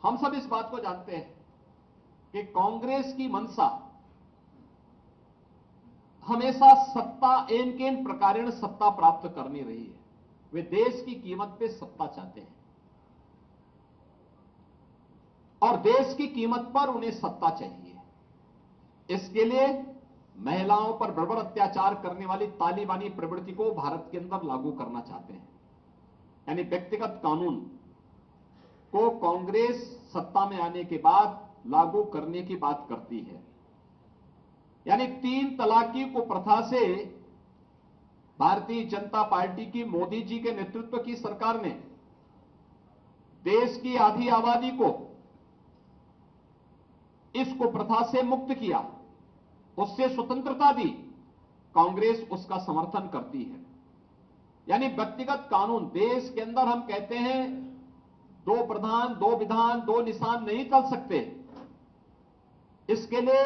हम सब इस बात को जानते हैं कि कांग्रेस की मंशा हमेशा सत्ता एन केन प्रकारेण सत्ता प्राप्त करनी रही है। वे देश की कीमत पे सत्ता चाहते हैं और देश की कीमत पर उन्हें सत्ता चाहिए। इसके लिए महिलाओं पर बर्बर अत्याचार करने वाली तालिबानी प्रवृत्ति को भारत के अंदर लागू करना चाहते हैं। यानी व्यक्तिगत कानून को कांग्रेस सत्ता में आने के बाद लागू करने की बात करती है। यानी 3 तलाकी को प्रथा से भारतीय जनता पार्टी की मोदी जी के नेतृत्व की सरकार ने देश की आधी आबादी को इसको प्रथा से मुक्त किया, उससे स्वतंत्रता दी। कांग्रेस उसका समर्थन करती है। यानी व्यक्तिगत कानून देश के अंदर हम कहते हैं 2 प्रधान 2 विधान 2 निशान नहीं चल सकते। इसके लिए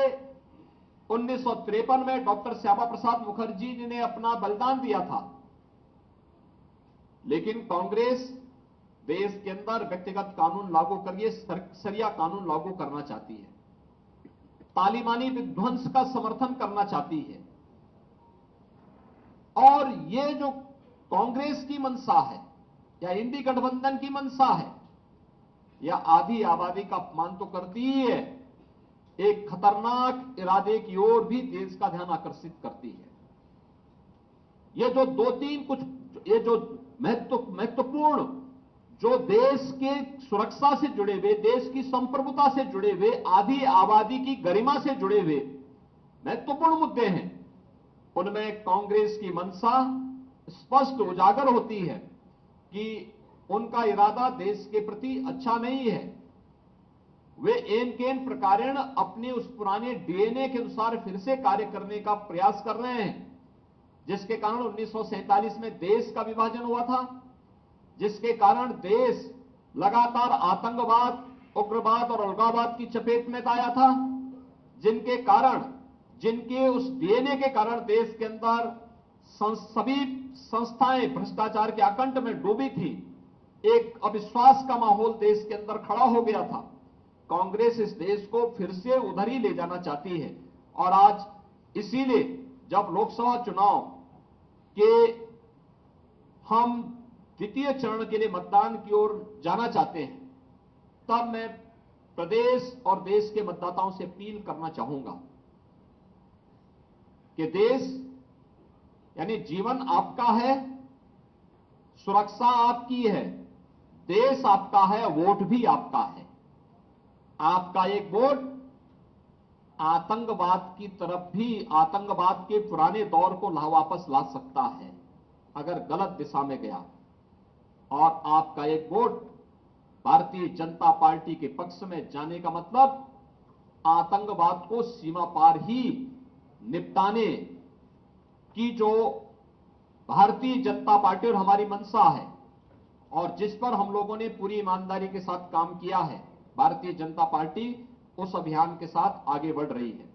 1953 में डॉक्टर श्यामा प्रसाद मुखर्जी जी ने अपना बलिदान दिया था। लेकिन कांग्रेस देश के अंदर व्यक्तिगत कानून लागू करके शरिया कानून लागू करना चाहती है, तालिबानी विध्वंस का समर्थन करना चाहती है। और ये जो कांग्रेस की मंशा है या इंडी गठबंधन की मंशा है, या आधी आबादी का अपमान तो करती ही है, एक खतरनाक इरादे की ओर भी देश का ध्यान आकर्षित करती है। ये जो 2-3 कुछ ये जो महत्वपूर्ण जो देश के सुरक्षा से जुड़े हुए, देश की संप्रभुता से जुड़े हुए, आधी आबादी की गरिमा से जुड़े हुए महत्वपूर्ण मुद्दे हैं, उनमें कांग्रेस की मंशा स्पष्ट उजागर होती है कि उनका इरादा देश के प्रति अच्छा नहीं है। वे एन केन प्रकारेण अपने उस पुराने डीएनए के अनुसार फिर से कार्य करने का प्रयास कर रहे हैं, जिसके कारण 1947 में देश का विभाजन हुआ था, जिसके कारण देश लगातार आतंकवाद, उग्रवाद और अलगाववाद की चपेट में आया था, जिनके उस डीएनए के कारण देश के अंदर सभी संस्थाएं भ्रष्टाचार के आकंठ में डूबी थी। एक अविश्वास का माहौल देश के अंदर खड़ा हो गया था। कांग्रेस इस देश को फिर से उधर ही ले जाना चाहती है और आज इसीलिए जब लोकसभा चुनाव के हम द्वितीय चरण के लिए मतदान की ओर जाना चाहते हैं, तब मैं प्रदेश और देश के मतदाताओं से अपील करना चाहूंगा कि देश यानी जीवन आपका है, सुरक्षा आपकी है, देश आपका है, वोट भी आपका है। आपका एक वोट आतंकवाद की तरफ भी, आतंकवाद के पुराने दौर को वापस ला सकता है अगर गलत दिशा में गया, और आपका एक वोट भारतीय जनता पार्टी के पक्ष में जाने का मतलब आतंकवाद को सीमा पार ही निपटाने की जो भारतीय जनता पार्टी और हमारी मंशा है और जिस पर हम लोगों ने पूरी ईमानदारी के साथ काम किया है, भारतीय जनता पार्टी उस अभियान के साथ आगे बढ़ रही है।